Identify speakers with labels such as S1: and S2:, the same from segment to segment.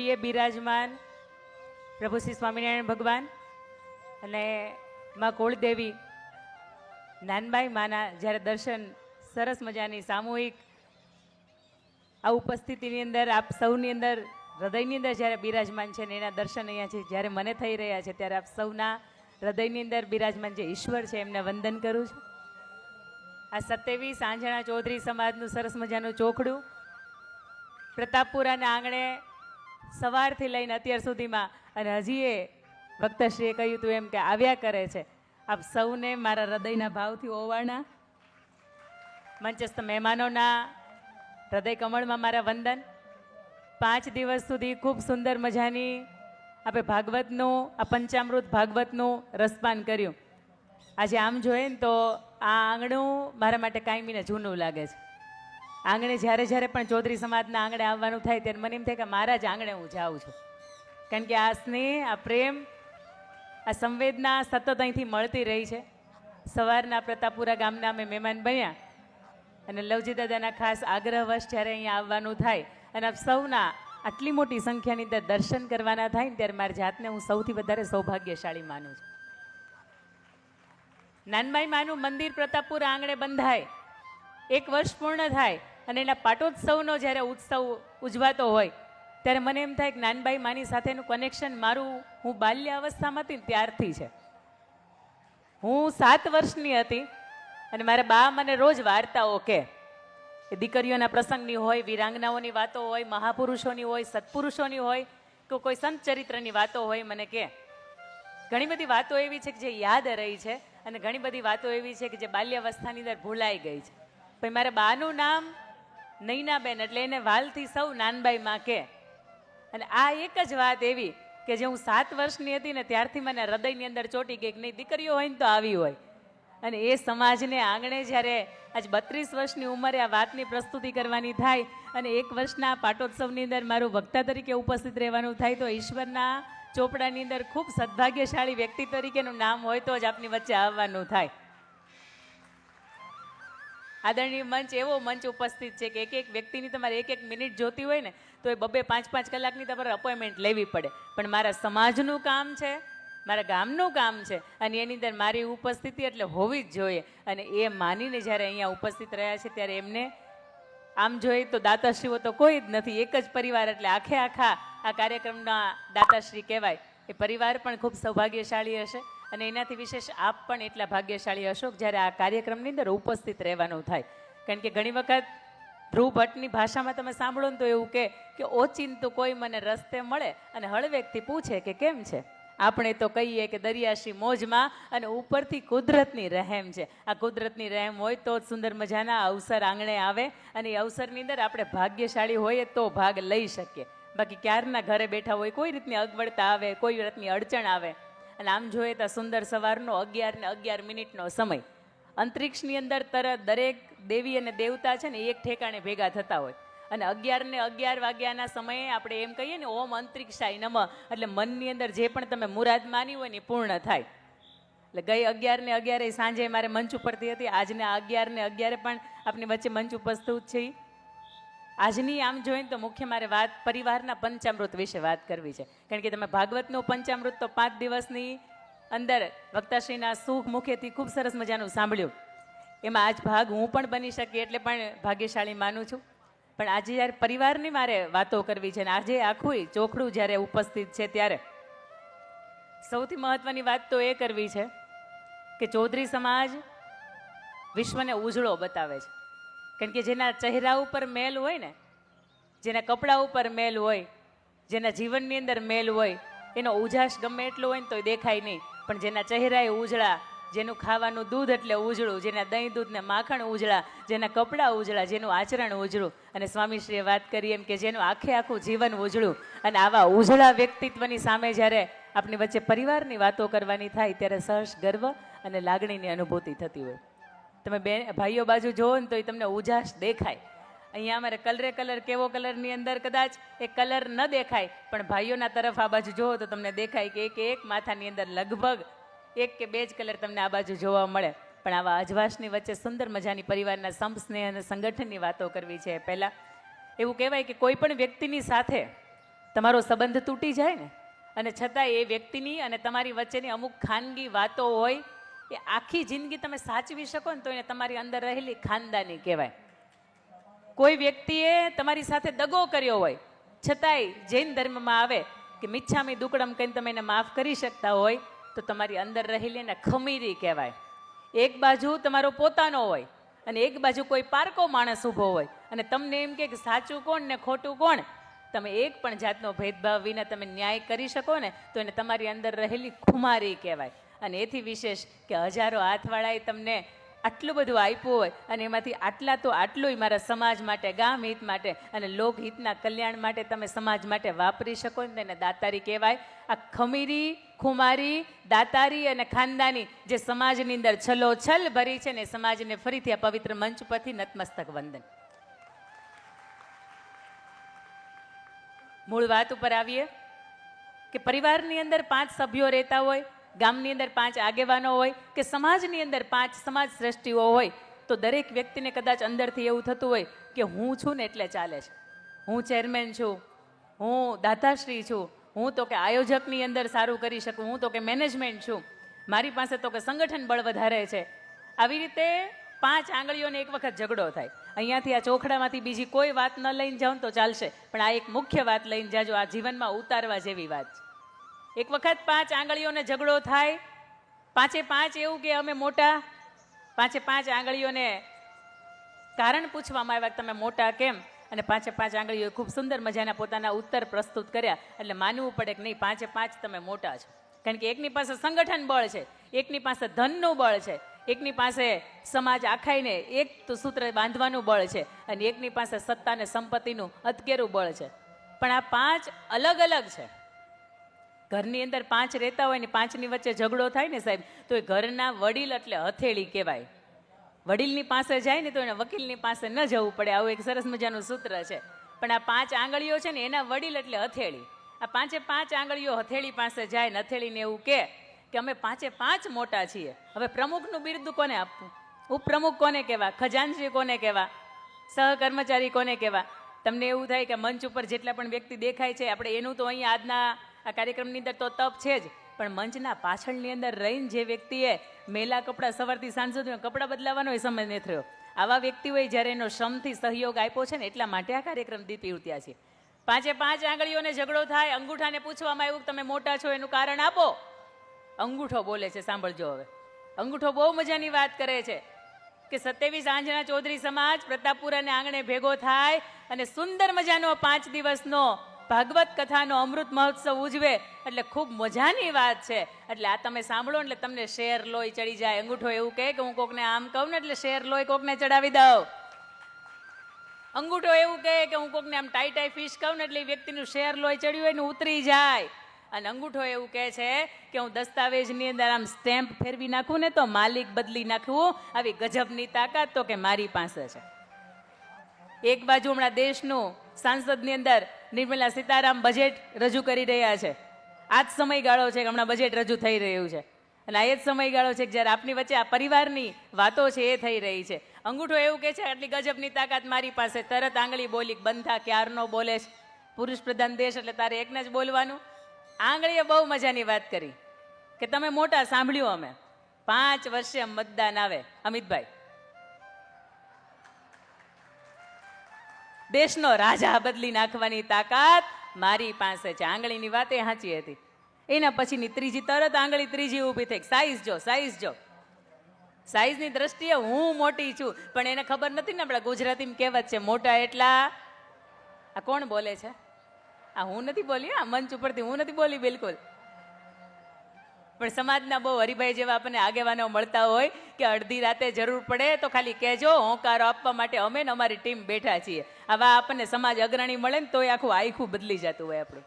S1: ચોટીએ બિરાજમાન પ્રભુ શ્રી સ્વામિનારાયણ ભગવાન અને માં કુળદેવી નાનબાઈ માના જ્યારે દર્શન સરસ મજાની સામૂહિક આ ઉપસ્થિતિની અંદર આપ સૌની અંદર હૃદયની અંદર જ્યારે બિરાજમાન છે ને એના દર્શન અહીંયા છે જ્યારે મને થઈ રહ્યા છે ત્યારે આપ સૌના હૃદયની અંદર બિરાજમાન જે ઈશ્વર છે એમને વંદન કરું છું. આ 27 આંજણા ચૌધરી સમાજનું સરસ મજાનું ચોકડું પ્રતાપપુરાના આંગણે સવારથી લઈને અત્યાર સુધીમાં અને હજી એ વક્તાશ્રીએ કહ્યું હતું એમ કે આવ્યા કરે છે. આપ સૌને મારા હૃદયના ભાવથી ઓવાણા, મંચસ્થ મહેમાનોના હૃદય કમળમાં મારા વંદન. 5 દિવસ સુધી ખૂબ સુંદર મજાની આપણે ભાગવતનું આ પંચામૃત ભાગવતનું રસપાન કર્યું. આજે આમ જોઈએ ને તો આ આંગણું મારા માટે કાયમીને જૂનું લાગે છે. આંગણે જ્યારે જ્યારે પણ ચૌધરી સમાજના આંગણે આવવાનું થાય ત્યારે મને એમ થાય કે મારા જ આંગણે હું જાઉં છું. કારણ કે આ સ્નેહ, આ પ્રેમ, આ સંવેદના સતત અહીંથી મળતી રહી છે. સવારના પ્રતાપપુરા ગામના અમે મહેમાન બન્યા અને લવજી દાદાના ખાસ આગ્રહવશ જ્યારે અહીંયા આવવાનું થાય અને આપ સૌના આટલી મોટી સંખ્યાની અંદર દર્શન કરવાના થાય ને ત્યારે મારી જાતને હું સૌથી વધારે સૌભાગ્યશાળી માનું છું. નાનબાઈ માનું મંદિર પ્રતાપપુરા આંગણે બંધાય, 1 વર્ષ પૂર્ણ થાય અને એના પાટોત્સવનો જ્યારે ઉત્સવ ઉજવાતો હોય ત્યારે મને એમ થાય કે નાનબાઈ માની સાથેનું કનેક્શન મારું હું બાલ્ય અવસ્થામાં હતી ત્યારથી છે. હું 7 વર્ષની હતી અને મારા બા મને રોજ વાર્તાઓ કહે. એ દીકરીઓના પ્રસંગની હોય, વીરાંગનાઓની વાતો હોય, મહાપુરુષોની હોય, સત્પુરુષોની હોય કે કોઈ સંત ચરિત્રની વાતો હોય મને કહે. ઘણી બધી વાતો એવી છે કે જે યાદ રહી છે અને ઘણી બધી વાતો એવી છે કે જે બાલ્યાવસ્થાની અંદર ભૂલાઈ ગઈ છે. પછી મારા બાનું નામ નૈનાબેન એટલે એને વાલથી સૌ નાનબાઈ માં કહે. અને આ એક જ વાત એવી કે જે હું 7 વર્ષની હતી ને ત્યારથી મને હૃદયની અંદર ચોટી ગઈ કે નહીં, દીકરીઓ હોય ને તો આવી હોય. અને એ સમાજને આંગણે જ્યારે આજ 32 વર્ષની ઉંમરે આ વાતની પ્રસ્તુતિ કરવાની થાય અને 1 વર્ષના પાટોત્સવની અંદર મારું વક્તા તરીકે ઉપસ્થિત રહેવાનું થાય તો ઈશ્વરના ચોપડાની અંદર ખૂબ સદભાગ્યશાળી વ્યક્તિ તરીકેનું નામ હોય તો જ આપની વચ્ચે આવવાનું થાય. આદરણીય મંચ એવો મંચ ઉપસ્થિત છે કે એક વ્યક્તિની તમારે 1 મિનિટ જોતી હોય ને તો એ 2-5 કલાકની તમારે અપોઇન્ટમેન્ટ લેવી પડે. પણ મારા સમાજનું કામ છે, મારા ગામનું કામ છે અને એની અંદર મારી ઉપસ્થિતિ એટલે હોવી જ જોઈએ. અને એ માનીને જ્યારે અહીંયા ઉપસ્થિત રહ્યા છે ત્યારે એમને આમ જોઈએ તો દાતાશ્રીઓ તો કોઈ જ નથી, એક જ પરિવાર એટલે આખા આ કાર્યક્રમના દાતાશ્રી કહેવાય. એ પરિવાર પણ ખૂબ સૌભાગ્યશાળી હશે અને એનાથી વિશેષ આપ પણ એટલા ભાગ્યશાળી હશો જ્યારે આ કાર્યક્રમની અંદર ઉપસ્થિત રહેવાનું થાય. કારણ કે ઘણી વખત ધ્રુવ ભટ્ટની ભાષામાં તમે સાંભળો ને તો એવું કે ઓચિંતું કોઈ મને રસ્તે મળે અને હળવેકથી પૂછે કે કેમ છે. આપણે તો કહીએ કે દરિયાશી મોજમાં અને ઉપરથી કુદરતની રહેમ છે. આ કુદરતની રહેમ હોય તો જ સુંદર મજાના અવસર આંગણે આવે અને એ અવસરની અંદર આપણે ભાગ્યશાળી હોઈએ તો ભાગ લઈ શકીએ. બાકી ક્યારના ઘરે બેઠા હોય, કોઈ રીતની અગવડતા આવે, કોઈ રીતની અડચણ આવે. અને આમ જોઈએ તો સુંદર સવારનો 11 ને 11 સમય અંતરિક્ષની અંદર તરત દરેક દેવી અને દેવતા છે ને એક ઠેકાણે ભેગા થતા હોય અને 11 ને 11 સમયે આપણે એમ કહીએ ને ઓમ અંતરિક્ષાય નમઃ એટલે મનની અંદર જે પણ તમે મુરાદ માની હોય ને પૂર્ણ થાય. એટલે ગઈ 11 ને 11 સાંજે મારે મંચ ઉપરથી હતી, આજના 11 ને 11 પણ આપની વચ્ચે મંચ ઉપસ્થિત છે. આજની આમ જોઈને તો મુખ્ય મારે વાત પરિવારના પંચામૃત વિશે વાત કરવી છે. કારણ કે તમે ભાગવતનું પંચામૃત તો 5 દિવસની અંદર વક્તાશ્રીના સુખ મુખેથી ખૂબ સરસ મજાનું સાંભળ્યું. એમાં આજ ભાગ હું પણ બની શકી એટલે પણ ભાગ્યશાળી માનું છું. પણ આજે જ્યારે પરિવારની મારે વાતો કરવી છે ને આજે આખું ચોખડું જ્યારે ઉપસ્થિત છે ત્યારે સૌથી મહત્વની વાત તો એ કરવી છે કે ચૌધરી સમાજ વિશ્વને ઉજળો બતાવે છે. કારણ કે જેના ચહેરા ઉપર મેલ હોય ને, જેના કપડા ઉપર મેલ હોય, જેના જીવનની અંદર મેલ હોય એનો ઉજાસ ગમે એટલો હોય ને તો દેખાય નહીં. પણ જેના ચહેરાએ ઉજળા, જેનું ખાવાનું દૂધ એટલે ઉજળું, જેના દહીં દૂધ ને માખણ ઉજળા, જેના કપડાં ઉજળા, જેનું આચરણ ઉજળું અને સ્વામીશ્રીએ વાત કરી એમ કે જેનું આખું જીવન ઉજળું. અને આવા ઉજળા વ્યક્તિત્વની સામે જ્યારે આપણી વચ્ચે પરિવારની વાતો કરવાની થાય ત્યારે સહર્ષ ગર્વ અને લાગણીની અનુભૂતિ થતી હોય. તમે ભાઈઓ બાજુ જોવો ને તો એ તમને ઉજાસ દેખાય. અહીંયા અમારે કલર કેવો કલરની અંદર કદાચ એ કલર ન દેખાય પણ ભાઈઓના તરફ આ બાજુ જોવો તો તમને દેખાય કે એક માથાની અંદર લગભગ 1 કે 2 જ કલર તમને આ બાજુ જોવા મળે. પણ આવા અજવાસની વચ્ચે સુંદર મજાની પરિવારના સંપ સ્નેહ અને સંગઠનની વાતો કરવી છે. પહેલાં એવું કહેવાય કે કોઈ પણ વ્યક્તિની સાથે તમારો સંબંધ તૂટી જાય ને, અને છતાં એ વ્યક્તિની અને તમારી વચ્ચેની અમુક ખાનગી વાતો હોય એ આખી જિંદગી તમે સાચવી શકો ને તો એને તમારી અંદર રહેલી ખાનદાની કહેવાય. કોઈ વ્યક્તિએ તમારી સાથે દગો કર્યો હોય છતાંય જૈન ધર્મમાં આવે કે મિચ્છામી દુક્કડમ કહીને તમે એને માફ કરી શકતા હોય તો તમારી અંદર રહેલી એને ખમીરી કહેવાય. એક બાજુ તમારો પોતાનો હોય અને એક બાજુ કોઈ પારકો માણસ ઊભો હોય અને તમને એમ કે સાચું કોણ ને ખોટું કોણ, તમે એક પણ જાતનો ભેદભાવ વિના તમે ન્યાય કરી શકો ને તો એને તમારી અંદર રહેલી ખુમારી કહેવાય. અને એથી વિશેષ કે હજારો હાથવાળાએ તમને આટલું બધું આપ્યું હોય અને એમાંથી આટલા તો આટલું મારા સમાજ માટે, ગામ હિત માટે અને લોકહિતના કલ્યાણ માટે તમે સમાજ માટે વાપરી શકો ને તેને દાતારી કહેવાય. આ ખમીરી, ખુમારી, દાતારી અને ખાનદાની જે સમાજની અંદર છલોછલ ભરી છે ને એ સમાજને ફરીથી આ પવિત્ર મંચ પરથી નતમસ્તક વંદન. મૂળ વાત ઉપર આવીએ કે પરિવારની અંદર 5 સભ્યો રહેતા હોય, ગામની અંદર 5 આગેવાનો હોય કે સમાજની અંદર 5 સમાજ શ્રેષ્ઠીઓ હોય તો દરેક વ્યક્તિને કદાચ અંદરથી એવું થતું હોય કે હું છું ને એટલે ચાલે છે, હું ચેરમેન છું, હું દાતાશ્રી છું, હું તો કે આયોજકની અંદર સારું કરી શકું, હું તો કે મેનેજમેન્ટ છું, મારી પાસે તો કે સંગઠન બળ વધારે છે. આવી રીતે 5 આંગળીઓને એક વખત ઝઘડો થાય. અહીંયાથી આ ચોખડામાંથી બીજી કોઈ વાત ન લઈને જાઉં તો ચાલશે, પણ આ એક મુખ્ય વાત લઈને જાજો, આ જીવનમાં ઉતારવા જેવી વાત છે. એક વખત 5 આંગળીઓને ઝઘડો થાય, 5 એવું કે અમે મોટા, 5 આંગળીઓને કારણ પૂછવામાં આવ્યા કે તમે મોટા કેમ, અને 5 આંગળીઓ ખૂબ સુંદર મજાના પોતાના ઉત્તર પ્રસ્તુત કર્યા. એટલે માનવું પડે કે નહીં 5 તમે મોટા છો, કારણ કે એકની પાસે સંગઠન બળ છે, એકની પાસે ધનનું બળ છે, એકની પાસે સમાજ આખાઈને એક સૂત્ર બાંધવાનું બળ છે અને એકની પાસે સત્તા અને સંપત્તિનું અતકેરું બળ છે. પણ આ 5 અલગ અલગ છે. ઘરની અંદર 5 રહેતા હોય ને 5ની વચ્ચે ઝઘડો થાય ને સાહેબ તો એ ઘરના વડીલ એટલે હથેળી કહેવાય. વડીલની પાસે જાય ને તો એને વકીલની પાસે ન જવું પડે, આવું એક સરસ મજાનું સૂત્ર છે. પણ આ 5 આંગળીઓ છે ને એના વડીલ એટલે હથેળી. આ 5 આંગળીઓ હથેળી પાસે જાય ને હથેળીને એવું કે અમે 5 મોટા છીએ. હવે પ્રમુખનું બિરુદ કોને આપવું, ઉપપ્રમુખ કોને કહેવા, ખજાનચી કોને કહેવા, સહકર્મચારી કોને કહેવા? તમને એવું થાય કે મંચ ઉપર જેટલા પણ વ્યક્તિ દેખાય છે આપણે એનું તો અહીંયા આજના આ કાર્યક્રમની અંદર તો તપ છે જ, પણ મંચના પાછળની અંદર રહીને જે વ્યક્તિએ મેલા કપડાં સવારથી સાંજ સુધી કપડાં બદલાવાનો એ સમય નથી થયો, આવા વ્યક્તિઓએ જ્યારે એનો શ્રમથી સહયોગ આપ્યો છે ને એટલા માટે આ કાર્યક્રમ દીપી ઉઠ્યા છે. 5 આંગળીઓને ઝઘડો થાય, અંગૂઠાને પૂછવામાં આવ્યું કે તમે મોટા છો એનું કારણ આપો. અંગૂઠો બોલે છે, સાંભળજો હવે. અંગૂઠો બહુ મજાની વાત કરે છે કે 27 આંજણા ચૌધરી સમાજ પ્રતાપપુરાને આંગણે ભેગો થાય અને સુંદર મજાનો 5 દિવસનો ભાગવત કથાનો અમૃત મહોત્સવ ઉજવે એટલે ખૂબ મજાની વાત છે. એટલે આ તમે સાંભળો એટલે તમને શેર લોહી ચડી જાય. અંગૂઠો એવું કહે કે હું કોકને આમ કહું ને એટલે શેર લોહી કોકને ચડાવી દઉં. અંગૂઠો એવું કહે કે હું કોકને આમ ટાઈ ફિશ કહું ને એટલે એ વ્યક્તિનું શેર લોહી ચડ્યું હોય ને ઉતરી જાય. અને અંગૂઠો એવું કહે છે કે હું દસ્તાવેજની અંદર આમ સ્ટેમ્પ ફેરવી નાખું ને તો માલિક બદલી નાખવું, આવી ગજબની તાકાત તો કે મારી પાસે છે. એક બાજુ હમણાં દેશનું સાંસદની અંદર નિર્મલા સીતારામ બજેટ રજૂ કરી રહ્યા છે. આ જ સમયગાળો છે કે હમણાં બજેટ રજૂ થઈ રહ્યું છે અને આ જ સમયગાળો છે કે જ્યારે આપની વચ્ચે આ પરિવારની વાતો છે એ થઈ રહી છે. અંગૂઠો એવું કહે છે આટલી ગજબની તાકાત મારી પાસે, તરત આંગળી બોલી બંધા ક્યારનો બોલે છે, પુરુષ પ્રધાન દેશ એટલે તારે એકને જ બોલવાનું. આંગળીએ બહુ મજાની વાત કરી કે તમે મોટા સાંભળ્યું અમે 5 વર્ષે મતદાન આવે. અમિતભાઈ, દેશનો રાજા બદલી નાખવાની તાકાત મારી પાસે છે. આંગળીની વાત એ સાચી હતી. એના પછીની ત્રીજી, તરત આંગળી ત્રીજી ઊભી થઈ, સાઈઝ જો, સાઈઝ જો. સાઈઝની દ્રષ્ટિએ હું મોટી છું પણ એને ખબર નથી ને આપણા ગુજરાતીમાં કહેવત છે મોટા એટલા. આ કોણ બોલે છે? આ હું નથી બોલી, આ મંચ ઉપરથી હું નથી બોલી બિલકુલ. પણ સમાજના બહુ હરિભાઈ જેવા આપણને આગેવાનો મળતા હોય કે અડધી રાતે જરૂર પડે તો ખાલી કહેજો, હોંકારો આપવા માટે અમે ને અમારી ટીમ બેઠા છીએ. આવા આપણને સમાજ અગ્રણી મળે ને તોય આખું બદલી જતું હોય આપણું.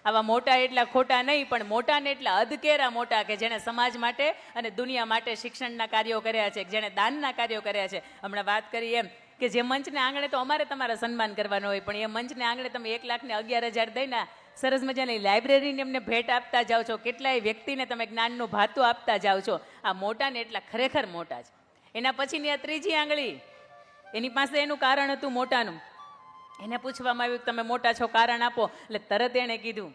S1: આવા મોટા એટલા ખોટા નહીં પણ મોટા ને એટલા અધકેરા મોટા કે જેણે સમાજ માટે અને દુનિયા માટે શિક્ષણના કાર્યો કર્યા છે, જેણે દાનના કાર્યો કર્યા છે. હમણાં વાત કરી એમ કે જે મંચને આંગણે તો અમારે તમારા સન્માન કરવાનો હોય પણ એ મંચને આંગણે તમે 1,11,000 દઈને સરસ મજાની લાઇબ્રેરીને એમને ભેટ આપતા જાઓ છો, કેટલાય વ્યક્તિને તમે જ્ઞાનનું ભાતું આપતા જાઓ છો. આ મોટા ને એટલા ખરેખર મોટા છે. એના પછીની આ ત્રીજી આંગળી, એની પાસે એનું કારણ હતું મોટાનું. એને પૂછવામાં આવ્યું કે તમે મોટા છો, કારણ આપો. એટલે તરત એણે કીધું,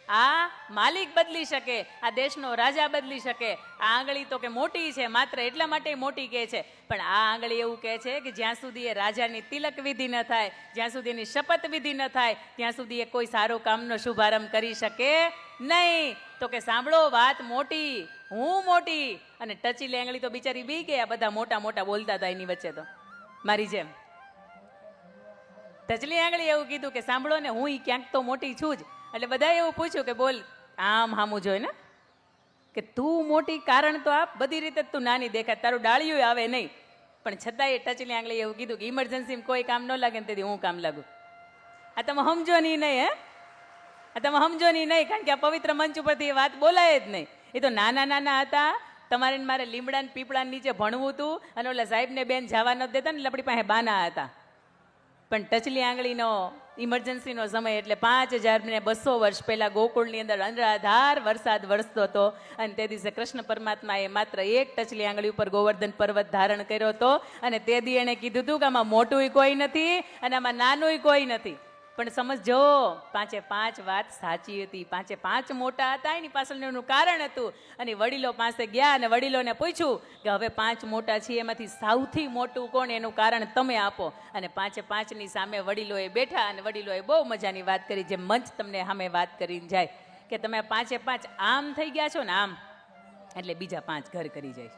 S1: આ માલિક બદલી શકે, આ દેશનો રાજા બદલી શકે. આ આંગળી તો કે મોટી છે, માત્ર એટલા માટે મોટી કહે છે, પણ આ આંગળી એવું કહે છે કે જ્યાં સુધી એ રાજાની તિલક વિધિ ન થાય, જ્યાં સુધી એની શપથ વિધિ ન થાય, ત્યાં સુધી એ કોઈ સારો કામનો શુભારંભ કરી શકે નહીં. તો કે સાંભળો, વાત મોટી, હું મોટી. અને ટચીલી આંગળી તો બિચારી બી ગયા, બધા મોટા મોટા બોલતા હતા એની વચ્ચે, તો મારી જેમ ટચલી આંગળી એવું કીધું કે સાંભળો ને, હું ક્યાંક તો મોટી છું જ. એટલે બધાએ એવું પૂછ્યું કે બોલ, આમ હામું જોઈ ને, કે તું મોટી, કારણ તો આપ, બધી રીતે તું નાની દેખાય, તારું ડાળિયું આવે નહીં. પણ છતાંય ટચલી આંગળી એવું કીધું કે ઇમરજન્સીમાં કોઈ કામ ન લાગે ને તેથી હું કામ લાગુ. આ તમે સમજો નહીં, હે, આ તમે સમજો નહીં, કારણ કે આ પવિત્ર મંચ ઉપરથી એ વાત બોલાય જ નહીં. એ તો નાના નાના હતા, તમારે મારે લીમડા ને પીપળા નીચે ભણવું હતું, અને ઓલા સાહેબને બેન જવા ન દેતા ને, આપણી પાસે બાના હતા. પણ ટચલી આંગળીનો ઇમરજન્સીનો સમય એટલે 5200 વર્ષ પહેલા ગોકુળની અંદર અનરાધાર વરસાદ વરસતો હતો. અને તે દિવસે કૃષ્ણ પરમાત્માએ માત્ર એક ટચલી આંગળી ઉપર ગોવર્ધન પર્વત ધારણ કર્યો હતો. અને તે દી એણે કીધું હતું કે આમાં મોટુંય કોઈ નથી અને આમાં નાનુંય કોઈ નથી. પણ સમજો, 5 વાત સાચી હતી. 5 મોટા હતા, એની પાછળનું એનું કારણ હતું. અને વડીલો પાસે ગયા અને વડીલોને પૂછ્યું કે હવે 5 મોટા છીએ, એમાંથી સૌથી મોટું કોણ, એનું કારણ તમે આપો. અને 5ની સામે વડીલોએ બેઠા અને વડીલોએ બહુ મજાની વાત કરી, જે મંચ તમને સામે વાત કરીને જાય કે તમે 5 આમ થઈ ગયા છો ને આમ, એટલે બીજા 5 ઘર કરી જાય.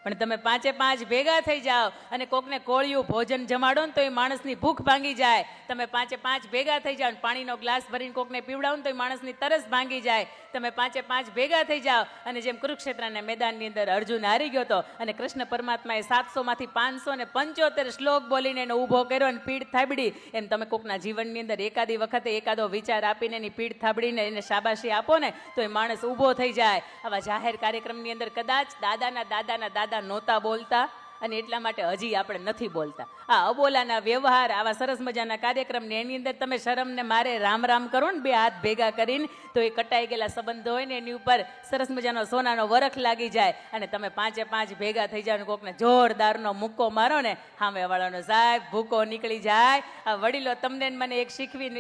S1: પણ તમે 5 ભેગા થઈ જાઓ અને કોકને કોળિયું ભોજન જમાડો ને તો એ માણસની ભૂખ ભાંગી જાય. તમે 5 ભેગા થઈ જાઓ અને પાણીનો ગ્લાસ ભરીને કોકને પીવડાવો ને તો એ માણસની તરસ ભાંગી જાય. તમે 5 ભેગા થઈ જાઓ અને જેમ કુરુક્ષેત્રના મેદાનની અંદર અર્જુન હારી ગયો હતો અને કૃષ્ણ પરમાત્માએ 700માંથી 575 શ્લોક બોલીને એને ઊભો કર્યો અને પીઠ થાબડી, એમ તમે કોકના જીવનની અંદર એકાદી વખતે એકાદો વિચાર આપીને એની પીઠ થાબડીને એને શાબાશી આપો ને તો એ માણસ ઊભો થઈ જાય. આવા જાહેર કાર્યક્રમની અંદર કદાચ દાદા નહોતા બોલતા અને એટલા માટે હજી આપણે નથી બોલતા. આ અબોલાના વ્યવહાર, આવા સરસ મજાના કાર્યક્રમને એની અંદર તમે શરમને મારે રામ રામ કરો ને, 2 હાથ ભેગા કરીને, તો એ કટાઈ ગયેલા સંબંધો હોય ને એની ઉપર સરસ મજાનો સોનાનો વરખ લાગી જાય. અને તમે 5 ભેગા થઈ જાવ ને કોકને જોરદારનો મુક્કો મારો ને, સામે વાળાનો સાહેબ ભૂકો નીકળી જાય. આ વડીલો તમને મને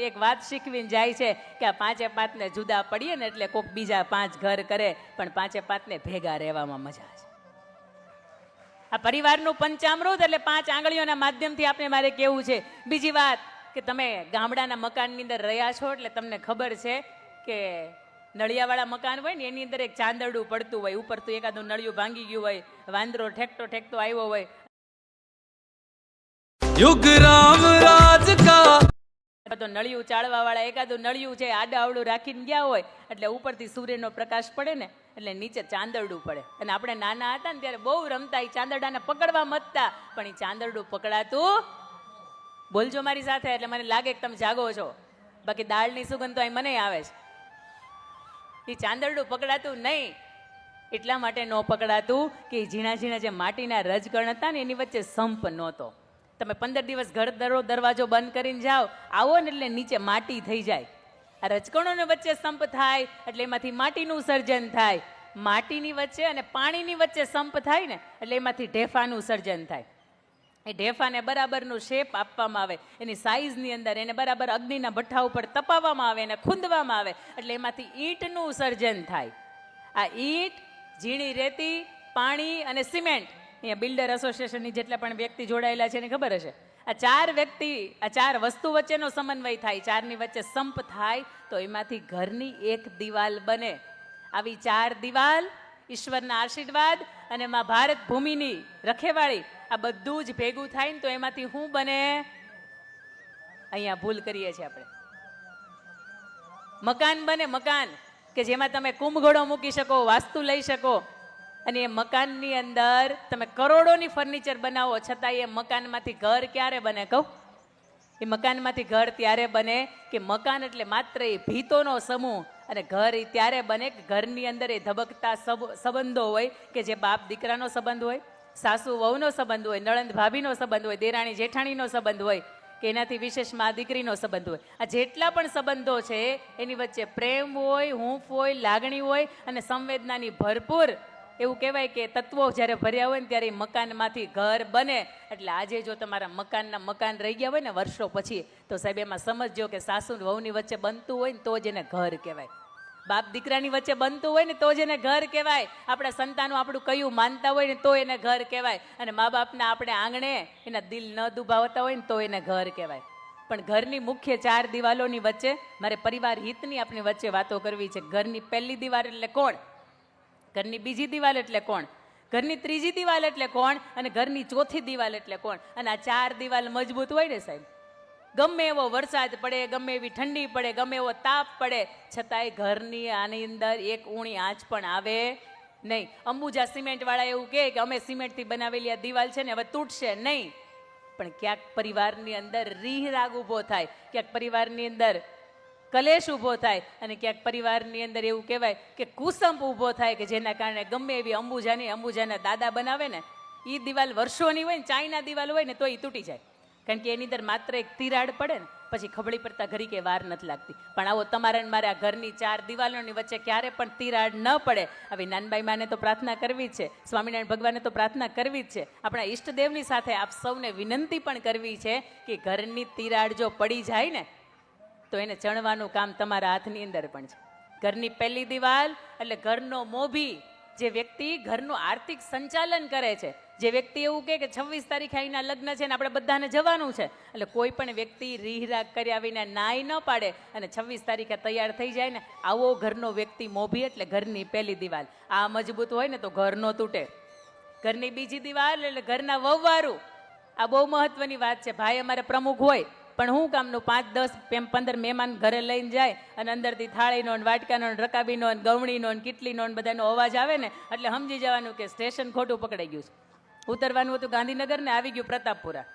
S1: એક વાત શીખવીને જાય છે કે આ 5 જુદા પડીએ ને એટલે કોક બીજા 5 ઘર કરે, પણ 5 ભેગા રહેવામાં મજા છે. આ પરિવારનું પંચામૃત એટલે 5 આંગળીઓના માધ્યમથી આપણે મારે કેવું છે. બીજી વાત કે તમે ગામડાના મકાનની અંદર રહ્યા છો એટલે તમને ખબર છે કે નળિયાવાળા મકાન હોય ને એની અંદર એક ચાંદરડું પડતું હોય, ઉપર તો એકાદું નળિયું ભાંગી ગયું હોય, વાંદરો ઠેકતો આવ્યો હોય. યુગ રામ રાજ કા તો નળિયું ચાળવા વાળા એકાદું નળિયું છે આડા આવડું રાખીને ગયા હોય એટલે ઉપરથી સૂર્યનો પ્રકાશ પડે ને એટલે નીચે ચાંદરડું પડે. અને આપણે નાના હતા ને ત્યારે બહુ રમતા, એ ચાંદરડાને પકડવા મતતા, પણ એ ચાંદરડું પકડાતું, બોલજો મારી સાથે એટલે મને લાગે કે તમે જાગો છો, બાકી દાળની સુગંધ તો અહીં મને આવે છે. એ ચાંદરડું પકડાતું નહીં. એટલા માટે ન પકડાતું કે ઝીણા ઝીણા જે માટીના રજકણ હતા ને એની વચ્ચે સંપ નહોતો. તમે 15 દિવસ ઘર દરવાજો બંધ કરીને જાઓ, આવો ને એટલે નીચે માટી થઈ જાય. આ રજકણોને વચ્ચે સંપ થાય એટલે એમાંથી માટીનું સર્જન થાય. માટીની વચ્ચે અને પાણીની વચ્ચે સંપ થાય ને એટલે એમાંથી ઢેફાનું સર્જન થાય. એ ઢેફાને બરાબરનું શેપ આપવામાં આવે, એની સાઈઝની અંદર એને બરાબર અગ્નિના ભઠ્ઠા ઉપર તપાવવામાં આવે અને ખૂંદવામાં આવે એટલે એમાંથી ઈંટનું સર્જન થાય. આ ઈંટ, ઝીણી રેતી, પાણી અને સિમેન્ટ, અહીંયા બિલ્ડર એસોસિએશનની જેટલા પણ વ્યક્તિ જોડાયેલા છે એને ખબર હશે, આ 4 વસ્તુ વચ્ચેનો સમન્વય થાય, 4ની વચ્ચે સંપ થાય તો એમાંથી ઘરની એક દિવાલ બને. આવી 4 દિવાલ, ઈશ્વરના આશીર્વાદ અને માં ભારત ભૂમિની રખેવાળી, આ બધું જ ભેગું થાય ને તો એમાંથી શું બને? અહીંયા ભૂલ કરીએ છીએ આપણે. મકાન બને. મકાન કે જેમાં તમે કુંભઘોડો મૂકી શકો, વાસ્તુ લઈ શકો. અને એ મકાનની અંદર તમે કરોડોની ફર્નિચર બનાવો છતાં એ મકાનમાંથી ઘર ક્યારે બને કહું? એ મકાનમાંથી ઘર ત્યારે બને કે મકાન એટલે માત્ર એ ભીતોનો સમૂહ, અને ઘર એ ત્યારે બને કે ઘરની અંદર એ ધબકતા સંબંધો હોય કે જે બાપ દીકરાનો સંબંધ હોય, સાસુ વહુનો સંબંધ હોય, નણંદ ભાભીનો સંબંધ હોય, દેરાણી જેઠાણીનો સંબંધ હોય કે એનાથી વિશેષ માં દીકરીનો સંબંધ હોય. આ જેટલા પણ સંબંધો છે એની વચ્ચે પ્રેમ હોય, હૂંફ હોય, લાગણી હોય અને સંવેદનાની ભરપૂર એવું કહેવાય કે તત્વો જ્યારે ભર્યા હોય ને ત્યારે મકાનમાંથી ઘર બને. એટલે આજે જો તમારા મકાન રહી ગયા હોય ને વર્ષો પછી, તો સાહેબ એમાં સમજજો કે સાસુ વહુની વચ્ચે બનતું હોય ને તો જ એને ઘર કહેવાય. બાપ દીકરાની વચ્ચે બનતું હોય ને તો જ એને ઘર કહેવાય. આપણા સંતાનો આપણું કયું માનતા હોય ને તો એને ઘર કહેવાય. અને મા બાપના આપણે આંગણે એના દિલ ન દુભાવતા હોય ને તો એને ઘર કહેવાય. પણ ઘરની મુખ્ય 4 દિવાલોની વચ્ચે મારે પરિવાર હિતની આપણી વચ્ચે વાતો કરવી છે. ઘરની પહેલી દિવાલ એટલે કોણ, ઘરની બીજી દિવાલ એટલે કોણ, ઘરની ત્રીજી દિવાલ એટલે કોણ, અને ઘરની ચોથી દિવાલ એટલે કોણ. અને આ 4 દિવાલ મજબૂત હોય ને સાહેબ, ગમે એવો વરસાદ પડે, ગમે એવી ઠંડી પડે, ગમે એવો તાપ પડે, છતાંય ઘરની આની અંદર એક ઊણી આંચ પણ આવે નહીં. અંબુજા સિમેન્ટ વાળા એવું કહે કે અમે સિમેન્ટથી બનાવેલી આ દિવાલ છે ને હવે તૂટશે નહીં. પણ ક્યાંક પરિવારની અંદર રીહ રાગ ઊભો થાય, ક્યાંક પરિવારની અંદર કલેશ ઊભો થાય, અને ક્યાંક પરિવારની અંદર એવું કહેવાય કે કુસંપ ઊભો થાય કે જેના કારણે ગમે એવી અંબુજાના દાદા બનાવે ને એ દિવાલ વર્ષોની હોય ને, ચાઇના દિવાલ હોય ને તો એ તૂટી જાય. કારણ કે એની અંદર માત્ર એક તિરાડ પડે ને પછી ખબડી પડતા ઘડી કે વાર નથી લાગતી. પણ આવો તમારે મારે આ ઘરની 4 દિવાલોની વચ્ચે ક્યારે પણ તિરાડ ન પડે, હવે નાનબાઈ માને તો પ્રાર્થના કરવી જ છે, સ્વામિનારાયણ ભગવાનને તો પ્રાર્થના કરવી જ છે, આપણા ઈષ્ટદેવની સાથે આપ સૌને વિનંતી પણ કરવી છે કે ઘરની તિરાડ જો પડી જાય ને તો એને ચણવાનું કામ તમારા હાથની અંદર પણ છે. ઘરની પહેલી દિવાલ એટલે ઘરનો મોભી, જે વ્યક્તિ ઘરનું આર્થિક સંચાલન કરે છે, જે વ્યક્તિ એવું કહે કે 26 તારીખે અહીંના લગ્ન છે ને આપણે બધાને જવાનું છે, એટલે કોઈ પણ વ્યક્તિ રીહરાગ કર્યા વિના નાઈ ન પાડે અને 26 તારીખે તૈયાર થઈ જાય ને, આવો ઘરનો વ્યક્તિ મોભી એટલે ઘરની પહેલી દિવાલ. આ મજબૂત હોય ને તો ઘર ન તૂટે. ઘરની બીજી દિવાલ એટલે ઘરના વહવારું. આ બહુ મહત્વની વાત છે. ભાઈ અમારે પ્રમુખ હોય પણ હું કામનું 5, 10, 15 મહેમાન ઘરે લઈને જાય અને અંદરથી થાળીનો ને વાટકાનો ને રકાબીનો ને ગવણીનો ને કીટલીનો ને બધાનો અવાજ આવે ને એટલે સમજી જવાનું કે સ્ટેશન ખોટું પકડાઈ ગયું છે. ઉતરવાનું હતું ગાંધીનગર ને આવી ગયું પ્રતાપપુરા.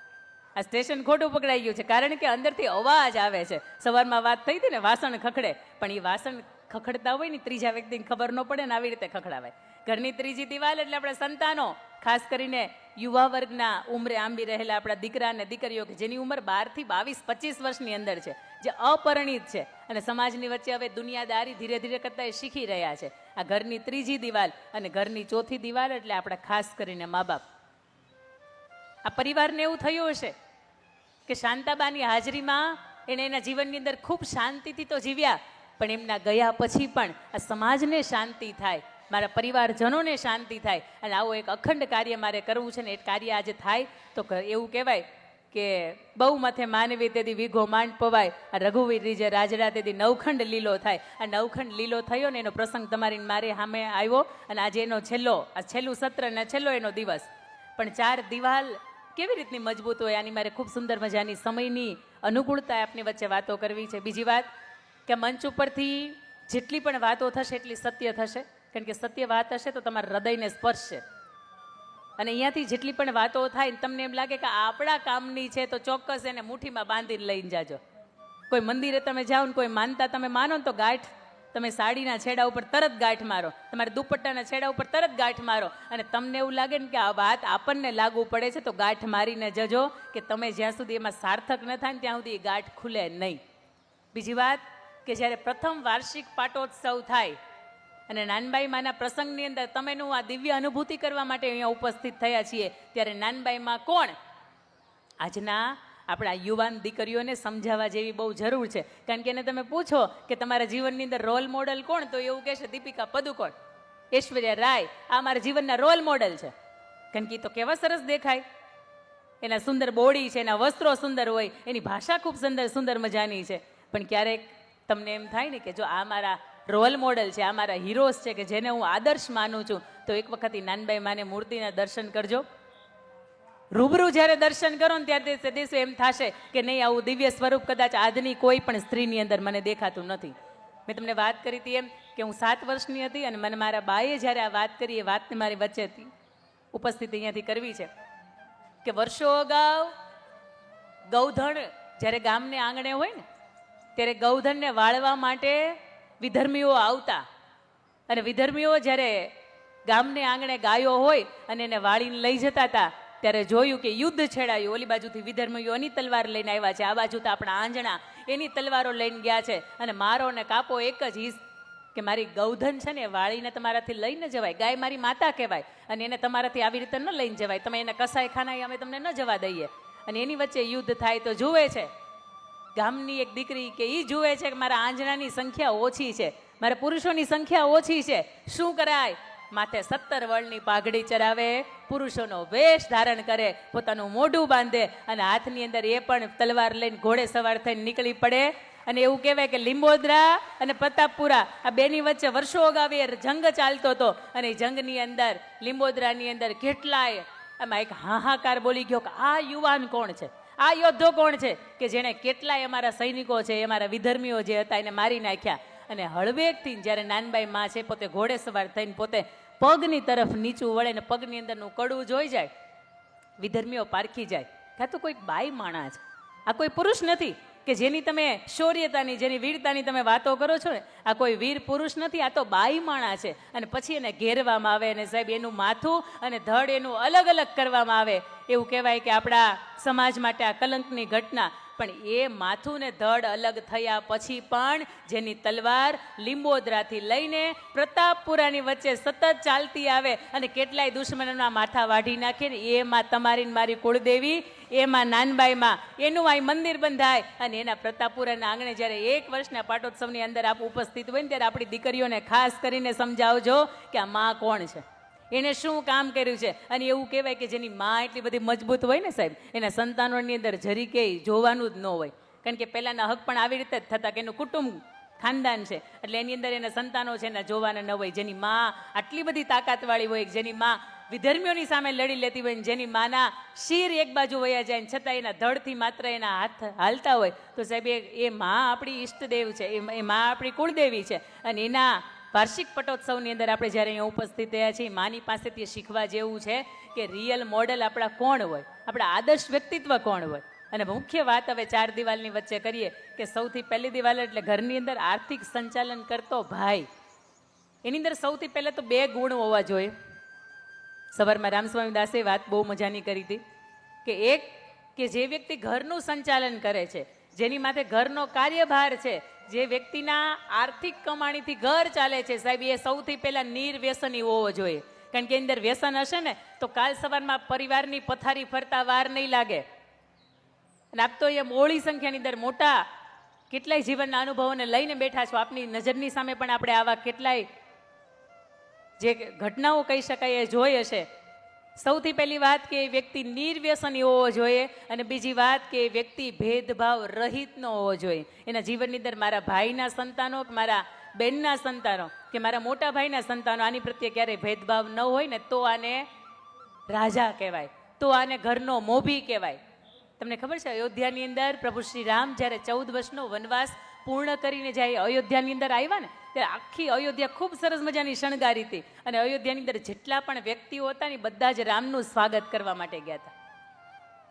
S1: આ સ્ટેશન ખોટું પકડાઈ ગયું છે કારણ કે અંદરથી અવાજ આવે છે. સવારમાં વાત થઈ હતી ને વાસણ ખખડે, પણ એ વાસણ ખખડતા હોય ને ત્રીજા વ્યક્તિને ખબર ન પડે ને આવી રીતે ખખડાવાય. ઘરની ત્રીજી દિવાલ એટલે આપણા સંતાનો, ખાસ કરીને યુવા વર્ગના ઉંમરે આંબી રહેલા આપણા દીકરા અને દીકરીઓ કે જેની ઉંમર 12 થી 22, 25 વર્ષની અંદર છે, જે અપરિણિત છે અને સમાજની વચ્ચે હવે દુનિયાદારી ધીરે ધીરે કરતા એ શીખી રહ્યા છે. આ ઘરની ત્રીજી દિવાલ અને ઘરની ચોથી દિવાલ એટલે આપણા ખાસ કરીને મા બાપ. આ પરિવારને એવું થયું હશે કે શાંતાબાની હાજરીમાં એને એના જીવનની અંદર ખૂબ શાંતિથી તો જીવ્યા, પણ એમના ગયા પછી પણ આ સમાજને શાંતિ થાય, મારા પરિવારજનોને શાંતિ થાય, અને આવો એક અખંડ કાર્ય મારે કરવું છે ને એ કાર્ય આજે થાય તો એવું કહેવાય કે બહુ માથે માનવી તેથી વીઘો માંડ પવાય, આ રઘુવીર રીજે રાજડા તેથી નવખંડ લીલો થાય. આ નવખંડ લીલો થયો ને એનો પ્રસંગ તમારી મારી સામે આવ્યો, અને આજે એનો છેલ્લું સત્ર ને છેલ્લો એનો દિવસ. પણ 4 દિવાલ કેવી રીતની મજબૂત હોય આની મારે ખૂબ સુંદર મજાની સમયની અનુકૂળતા આપની વચ્ચે વાતો કરવી છે. બીજી વાત કે મંચ ઉપરથી જેટલી પણ વાતો થશે એટલી સત્ય થશે, કારણ કે સત્ય વાત હશે તો તમારા હૃદયને સ્પર્શશે. અને અહીંયાથી જેટલી પણ વાતો થાય તમને એમ લાગે કે આપણા કામની છે તો ચોક્કસ એને મુઠ્ઠીમાં બાંધીને લઈને જાજો. કોઈ મંદિરે તમે જાઓ ને કોઈ માનતા તમે માનો ને તો ગાંઠ તમે સાડીના છેડા ઉપર તરત ગાંઠ મારો, તમારા દુપટ્ટાના છેડા ઉપર તરત ગાંઠ મારો, અને તમને એવું લાગે ને કે આ વાત આપણને લાગુ પડે છે તો ગાંઠ મારીને જજો કે તમે જ્યાં સુધી એમાં સાર્થક ન થાય ને ત્યાં સુધી એ ગાંઠ ખુલે નહીં. બીજી વાત કે જ્યારે પ્રથમ વાર્ષિક પાટોત્સવ થાય અને નાનબાઈ માના પ્રસંગની અંદર તમેનું આ દિવ્ય અનુભૂતિ કરવા માટે અહીંયા ઉપસ્થિત થયા છીએ, ત્યારે નાનબાઈ માં કોણ આજના આપણા યુવાન દીકરીઓને સમજાવવા જેવી બહુ જરૂર છે. કારણ કે એને તમે પૂછો કે તમારા જીવનની અંદર રોલ મોડલ કોણ, તો એવું કહેશે દીપિકા પદુકોણ, ઐશ્વર્યા રાય, આ મારા જીવનના રોલ મોડલ છે. કારણ કે તો કેવા સરસ દેખાય, એના સુંદર બોડી છે, એના વસ્ત્રો સુંદર હોય, એની ભાષા ખૂબ સુંદર મજાની છે. પણ ક્યારેક તમને એમ થાય ને કે જો આ મારા રોલ મોડલ છે, આ મારા હીરોઝ છે કે જેને હું આદર્શ માનું છું, તો એક વખત નાનબાઈ માને મૂર્તિના દર્શન કરજો. રૂબરૂ જ્યારે દર્શન કરો ને ત્યારે તે દિવસે એમ થશે કે નહીં, આવું દિવ્ય સ્વરૂપ કદાચ આજની કોઈ પણ સ્ત્રીની અંદર મને દેખાતું નથી. મેં તમને વાત કરી હતી એમ કે હું 7 વર્ષની હતી અને મને મારા બાએ જ્યારે આ વાત કરી, એ વાતને મારી વચ્ચે હતી ઉપસ્થિત અહીંયાથી કરવી છે કે વર્ષો અગાઉ ગૌધન જ્યારે ગામને આંગણે હોય ને ત્યારે ગૌધનને વાળવા માટે વિધર્મીઓ આવતા, અને વિધર્મીઓ જ્યારે ગામને આંગણે ગાયો હોય અને એને વાળીને લઈ જતા હતા ત્યારે જોયું કે યુદ્ધ છેડાયું. ઓલી બાજુથી વિધર્મીઓ એની તલવાર લઈને આવ્યા છે, આ બાજુ તો આપણા આંજણા એની તલવારો લઈને ગયા છે, અને મારો ને કાપો એક જ કે મારી ગૌધન છે ને વાળીને તમારાથી લઈને જવાય, ગાય મારી માતા કહેવાય, અને એને તમારાથી આવી રીતે ન લઈને જવાય, તમે એને કસાય ખાનાય અમે તમને ન જવા દઈએ. અને એની વચ્ચે યુદ્ધ થાય તો જુએ છે ગામની એક દીકરી કે એ જુએ છે કે મારા આંજણાની સંખ્યા ઓછી છે, મારા પુરુષોની સંખ્યા ઓછી છે, શું કરાય? માથે 17 વળની પાઘડી ચરાવે, પુરુષોનો વેશ ધારણ કરે, પોતાનું મોઢું બાંધે અને હાથની અંદર એ પણ તલવાર લઈને ઘોડે સવાર થઈને નીકળી પડે. અને એવું કહેવાય કે લીંબોદરા અને પ્રતાપપુરા આ બેની વચ્ચે વર્ષો અગાઉ જંગ ચાલતો હતો, અને એ જંગની અંદર લીંબોદરાની અંદર કેટલાય એમાં એક હાહાકાર બોલી ગયો કે આ યુવાન કોણ છે, આ યોદ્ધો કોણ છે કે જેણે કેટલાય અમારા સૈનિકો છે, અમારા વિધર્મીઓ જે હતા એને મારી નાખ્યા. અને હળવેકથી જ્યારે નાનબાઈ માં છે પોતે ઘોડે સવાર થઈને પોતે પગની તરફ નીચું વળે ને પગની અંદરનું કડવું જોઈ જાય, વિધર્મીઓ પારખી જાય કે આ તો કોઈક બાઈ માણા છે, આ કોઈ પુરુષ નથી કે જેની તમે શૌર્યતાની જેની વીરતાની તમે વાતો કરો છો ને, આ કોઈ વીર પુરુષ નથી, આ તો બાઈ માણા છે. અને પછી એને ઘેરવામાં આવે અને સાહેબ એનું માથું અને ધડ એનું અલગ અલગ કરવામાં આવે. એવું કહેવાય કે આપણા સમાજ માટે આ કલંકની ઘટના. પણ એ માથું ને ધડ અલગ થયા પછી પણ જેની તલવાર લીંબોદરાથી લઈને પ્રતાપપુરાની વચ્ચે સતત ચાલતી આવે અને કેટલાય દુશ્મનોના માથા વાઢી નાખે ને એમાં તમારી મારી કુળદેવી, એમાં નાનબાઈમાં એનું આ મંદિર બંધાય. અને એના પ્રતાપપુરાના આંગણે જ્યારે 1 વર્ષના પાટોત્સવની અંદર આપ ઉપસ્થિત હોય ને ત્યારે આપણી દીકરીઓને ખાસ કરીને સમજાવજો કે આ માં કોણ છે, એને શું કામ કર્યું છે. અને એવું કહેવાય કે જેની માં એટલી બધી મજબૂત હોય ને સાહેબ, એના સંતાનોની અંદર જરી કે જોવાનું જ ન હોય. કારણ કે પહેલાના હક પણ આવી રીતે જ થતા કે એનું કુટુંબ ખાનદાન છે એટલે એની અંદર એના સંતાનો છે એના જોવાના ન હોય. જેની માં આટલી બધી તાકાતવાળી હોય, જેની માં વિધર્મીઓની સામે લડી લેતી હોય, જેની માના શિર એક બાજુ વયા જાય છતાં એના ધડથી માત્ર એના હાથ હાલતા હોય, તો સાહેબ એ માં આપણી ઈષ્ટદેવ છે, એ માં આપણી કુળદેવી છે. અને એના વાર્ષિક પટોત્સવની અંદર આપણે જ્યારે અહીંયા ઉપસ્થિત થયા છીએ, માની પાસેથી શીખવા જેવું છે કે રિયલ મોડલ આપણા કોણ હોય, આપણા આદર્શ વ્યક્તિત્વ કોણ હોય. અને મુખ્ય વાત હવે 4 દિવાલની વચ્ચે કરીએ કે સૌથી પહેલી દિવાલ એટલે ઘરની અંદર આર્થિક સંચાલન કરતો ભાઈ. એની અંદર સૌથી પહેલાં તો 2 ગુણ હોવા જોઈએ. સવારમાં રામસ્વામી દાસે વાત બહુ મજાની કરી હતી કે એક કે જે વ્યક્તિ ઘરનું સંચાલન કરે છે, જેની માથે ઘરનો કાર્યભાર છે, જે વ્યક્તિના આર્થિક કમાણીથી ઘર ચાલે છે, સાહેબ એ સૌથી પહેલા નિર્વ્યસની હોવો જોઈએ. કારણ કે અંદર વ્યસન હશે ને તો કાલ સવારમાં પરિવારની પથારી ફરતા વાર નહીં લાગે. અને આપ તો એ મોળી સંખ્યાની અંદર મોટા કેટલાય જીવનના અનુભવોને લઈને બેઠા છો, આપની નજરની સામે પણ આપણે આવા કેટલાય જે ઘટનાઓ કહી શકાય એ જોઈ હશે. સૌથી પહેલી વાત કે એ વ્યક્તિ નિર્વ્યસની હોવો જોઈએ, અને બીજી વાત કે એ વ્યક્તિ ભેદભાવ રહિત ન હોવો જોઈએ. એના જીવનની અંદર મારા ભાઈના સંતાનો કે મારા બહેનના સંતાનો કે મારા મોટા ભાઈના સંતાનો આની પ્રત્યે ક્યારેય ભેદભાવ ન હોય ને તો આને રાજા કહેવાય, તો આને ઘરનો મોભી કહેવાય. તમને ખબર છે અયોધ્યાની અંદર પ્રભુ શ્રી રામ જ્યારે 14 વર્ષનો વનવાસ પૂર્ણ કરીને જ્યારે અયોધ્યાની અંદર આવ્યા ને ત્યારે આખી અયોધ્યા ખૂબ સરસ મજાની શણગારી હતી. અને અયોધ્યાની અંદર જેટલા પણ વ્યક્તિઓ હતા ને બધા જ રામનું સ્વાગત કરવા માટે ગયા હતા.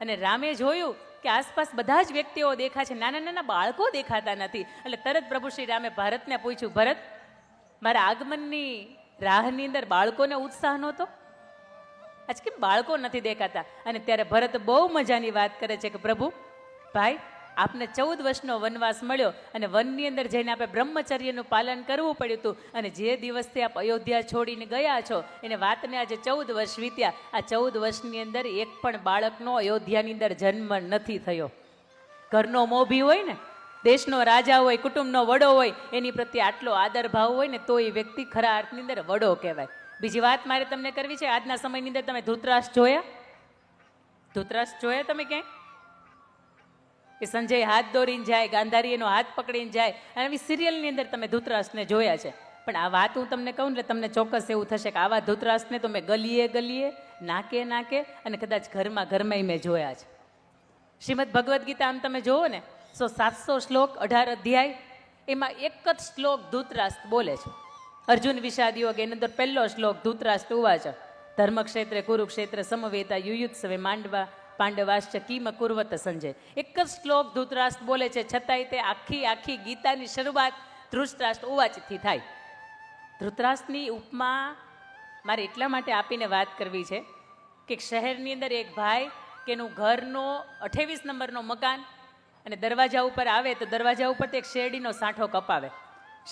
S1: અને રામે જોયું કે આસપાસ બધા જ વ્યક્તિઓ દેખા છે, નાના નાના બાળકો દેખાતા નથી. એટલે તરત પ્રભુ શ્રી રામે ભરતને પૂછ્યું, ભરત મારા આગમનની રાહની અંદર બાળકોને ઉત્સાહ નહોતો, આજ કેમ બાળકો નથી દેખાતા? અને ત્યારે ભરત બહુ મજાની વાત કરે છે કે પ્રભુ ભાઈ આપને 14 વર્ષનો વનવાસ મળ્યો અને વનની અંદર જઈને આપણે બ્રહ્મચર્યનું પાલન કરવું પડ્યું હતું. અને જે દિવસથી આપ અયોધ્યા છોડીને ગયા છો એને વાતને આજે 14 વર્ષ વીત્યા. આ 14 વર્ષની અંદર એક પણ બાળકનો અયોધ્યાની અંદર જન્મ નથી થયો. ઘરનો મોભી હોય ને, દેશનો રાજા હોય, કુટુંબનો વડો હોય, એની પ્રત્યે આટલો આદર ભાવ હોય ને તો એ વ્યક્તિ ખરા અર્થની અંદર વડો કહેવાય. બીજી વાત મારે તમને કરવી છે, આજના સમયની અંદર તમે ધૃતરાષ્ટ્ર જોયા? ધૃતરાષ્ટ્ર જોયા તમે ક્યાંય? કે સંજય હાથ દોરીને જાય, ગાંધારી એનો હાથ પકડીને જાય, અને આવી સિરિયલની અંદર તમે ધૃતરાષ્ટ્રને જોયા છે. પણ આ વાત હું તમને કહું એટલે તમને ચોક્કસ એવું થશે કે આવા ધૃતરાષ્ટ્રને તો મેં ગલીએ ગલીએ, નાકે નાકે અને કદાચ ઘરમાં ઘરમાં મેં જોયા છે. શ્રીમદ ભગવદ્ ગીતા આમ તમે જોવો ને 700 શ્લોક 18 અધ્યાય, એમાં એક જ શ્લોક ધૃતરાષ્ટ્ર બોલે છે. અર્જુન વિષાદ યોગ એની અંદર પહેલો શ્લોક ધૃતરાષ્ટ્ર ઉવાચ ધર્મક્ષેત્રે કુરુક્ષેત્ર સમવેતા યુયુત્સવે માંડવા પાંડવાશ્ચ કિમ કુર્વત સંજય. એક જ શ્લોક ધૃતરાષ્ટ્ર બોલે છે, છતાંય તે આખી ગીતાની શરૂઆત ધૃતરાષ્ટ્ર ઉવાચથી થાય. ધૃતરાષ્ટ્રની ઉપમા મારે એટલા માટે આપીને વાત કરવી છે કે શહેરની અંદર એક ભાઈ કે એનું ઘરનો 28 નંબરનો મકાન, અને દરવાજા ઉપર આવે તો દરવાજા ઉપર એક શેરડીનો સાંઠો કપાવે.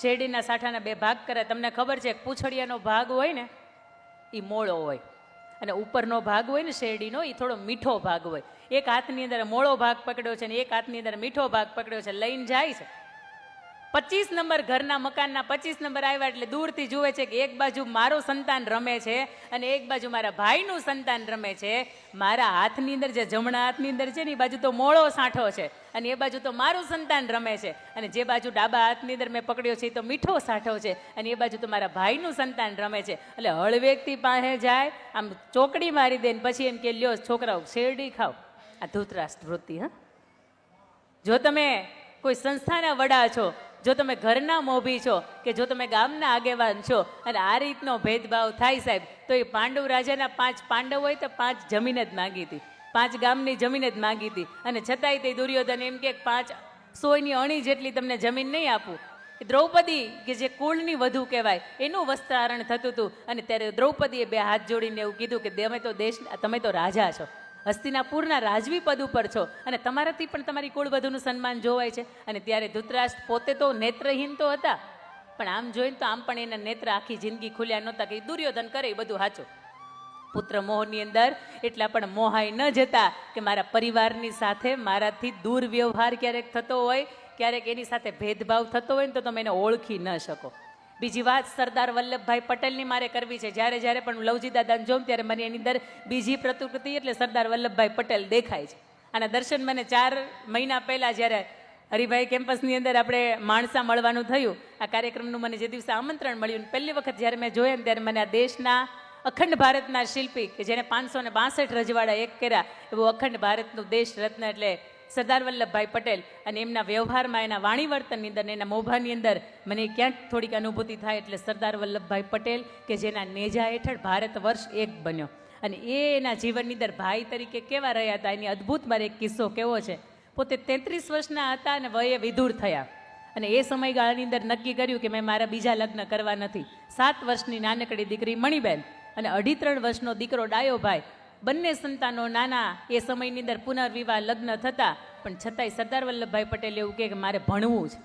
S1: શેરડીના સાઠાના બે ભાગ કરે. તમને ખબર છે પૂંછડિયાનો ભાગ હોય ને એ મોળો હોય અને ઉપરનો ભાગ હોય ને શેરડીનો એ થોડો મીઠો ભાગ હોય. એક હાથની અંદર મોળો ભાગ પકડ્યો છે ને એક હાથની અંદર મીઠો ભાગ પકડ્યો છે, લઈને જાય છે. 25 નંબર ઘરના મકાનના 25 નંબર આવ્યા એટલે દૂરથી જુએ છે કે એક બાજુ મારું સંતાન રમે છે અને એક બાજુ મારા ભાઈનું સંતાન રમે છે. મારા હાથની અંદર જે જમણા હાથની અંદર છે ને એ બાજુ તો મોળો સાંઠો છે અને એ બાજુ તો મારું સંતાન રમે છે, અને જે બાજુ ડાબા હાથની અંદર મેં પકડ્યો છે એ તો મીઠો સાંઠો છે અને એ બાજુ તો મારા ભાઈનું સંતાન રમે છે. એટલે હળવેકથી પાસે જાય, આમ ચોકડી મારી દે ને પછી એમ કે લ્યો છોકરાઓ શેરડી ખાઓ. આ ધૃતરાષ્ટ્ર વૃત્તિ. હા, જો તમે કોઈ સંસ્થાના વડા છો, જો તમે ઘરના મોભી છો, કે જો તમે ગામના આગેવાન છો અને આ રીતનો ભેદભાવ થાય સાહેબ, તો એ પાંડવ રાજાના 5 પાંડવ હોય તો 5 જમીન જ માંગી હતી, 5 ગામની જમીન જ માંગી હતી, અને છતાંય તે દુર્યોધન એમ કે 5 સોયની અણી જેટલી તમને જમીન નહીં આપું. દ્રૌપદી કે જે કુળની વધુ કહેવાય એનું વસ્ત્રારણ થતું હતું, અને ત્યારે દ્રૌપદીએ 2 હાથ જોડીને એવું કીધું કે તમે તો રાજા છો, હસ્તિનાપુરના રાજવી પદ ઉપર છો અને તમારાથી પણ તમારી કુળવધુનું સન્માન જોવાય છે. અને ત્યારે ધૃતરાષ્ટ્ર પોતે તો નેત્રહીન તો હતા, પણ આમ જોઈને તો આમ પણ એના નેત્ર આખી જિંદગી ખુલ્યા નહોતા કે દુર્યોધન કરે એ બધું સાચું. પુત્ર મોહની અંદર એટલા પણ મોહાઈ ન જતા કે મારા પરિવારની સાથે મારાથી દુર્વ્યવહાર ક્યારેક થતો હોય, ક્યારેક એની સાથે ભેદભાવ થતો હોય ને તો તમે એને ઓળખી ન શકો. બીજી વાત સરદાર વલ્લભભાઈ પટેલની મારે કરવી છે. જ્યારે પણ હું લવજી દાદાને જોઉં ત્યારે મને એની અંદર બીજી પ્રતિકૃતિ એટલે સરદાર વલ્લભભાઈ પટેલ દેખાય છે. આના દર્શન મને 4 મહિના પહેલાં જ્યારે હરિભાઈ કેમ્પસની અંદર આપણે માણસા મળવાનું થયું, આ કાર્યક્રમનું મને જે દિવસે આમંત્રણ મળ્યું, પહેલી વખત જ્યારે મેં જોયા ને ત્યારે મને આ દેશના અખંડ ભારતના શિલ્પી કે જેને 562 રજવાડા એક કર્યા એવું અખંડ ભારતનું દેશ રત્ન એટલે સરદાર વલ્લભભાઈ પટેલ અને એમના વ્યવહારમાં, એના વાણી વર્તનની અંદર, એના મોભાની અંદર મને ક્યાંક થોડીક અનુભૂતિ થાય એટલે સરદાર વલ્લભભાઈ પટેલ કે જેના નેજા હેઠળ ભારત વર્ષ એક બન્યો અને એના જીવનની અંદર ભાઈ તરીકે કેવા રહ્યા હતા એની અદ્ભુત મારે એક કિસ્સો કેવો છે. પોતે 33 વર્ષના હતા અને વયે વિધુર થયા અને એ સમયગાળાની અંદર નક્કી કર્યું કે મેં મારા બીજા લગ્ન કરવા નથી. 7 વર્ષની નાનકડી દીકરી મણિબેન અને 2.5 વર્ષનો દીકરો ડાયોભાઈ, બંને સંતાનો નાના, એ સમયની અંદર પુનર્વિવાહ લગ્ન થતા, પણ છતાંય સરદાર વલ્લભભાઈ પટેલ એવું કહે કે મારે ભણવું છે,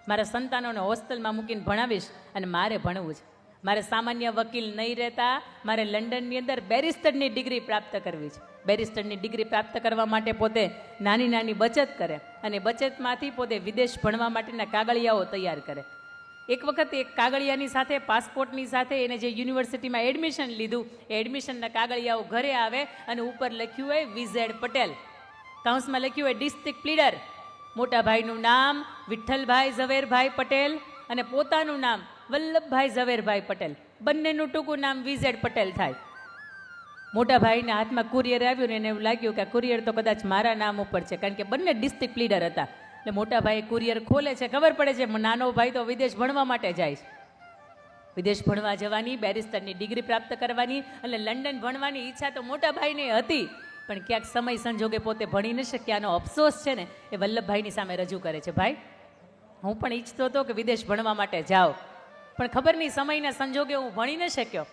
S1: મારા સંતાનોને હોસ્ટેલમાં મૂકીને ભણાવીશ અને મારે ભણવું છે, મારે સામાન્ય વકીલ નહીં રહેતા, મારે લંડનની અંદર બેરિસ્ટરની ડિગ્રી પ્રાપ્ત કરવી છે. બેરિસ્ટરની ડિગ્રી પ્રાપ્ત કરવા માટે પોતે નાની નાની બચત કરે અને બચતમાંથી પોતે વિદેશ ભણવા માટેના કાગળિયાઓ તૈયાર કરે. એક વખત એક કાગળિયાની સાથે, પાસપોર્ટની સાથે એને જે યુનિવર્સિટીમાં એડમિશન લીધું એ એડમિશનના કાગળિયાઓ ઘરે આવે અને ઉપર લખ્યું હોય VZ પટેલ, કાઉન્સમાં લખ્યું હોય ડિસ્ટ્રિક્ટ લીડર, મોટા ભાઈનું નામ વિઠ્ઠલભાઈ ઝવેરભાઈ પટેલ અને પોતાનું નામ વલ્લભભાઈ ઝવેરભાઈ પટેલ, બંનેનું ટૂંકું નામ VZ પટેલ થાય. મોટા ભાઈના હાથમાં કુરિયર આવ્યું ને એને એવું લાગ્યું કે આ કુરિયર તો કદાચ મારા નામ ઉપર છે, કારણ કે બંને ડિસ્ટ્રિક્ટ લીડર હતા. એટલે મોટા ભાઈ કુરિયર ખોલે છે, ખબર પડે છે નાનો ભાઈ તો વિદેશ ભણવા માટે જાય છે. વિદેશ ભણવા જવાની, બેરિસ્ટરની ડિગ્રી પ્રાપ્ત કરવાની અને લંડન ભણવાની ઈચ્છા તો મોટા ભાઈને હતી, પણ ક્યાંક સમય સંજોગે પોતે ભણી ન શક્યાનો અફસોસ છે ને એ વલ્લભભાઈની સામે રજૂ કરે છે. ભાઈ, હું પણ ઈચ્છતો હતો કે વિદેશ ભણવા માટે જાઓ, પણ ખબર નહીં સમયના સંજોગે હું ભણી ન શક્યો.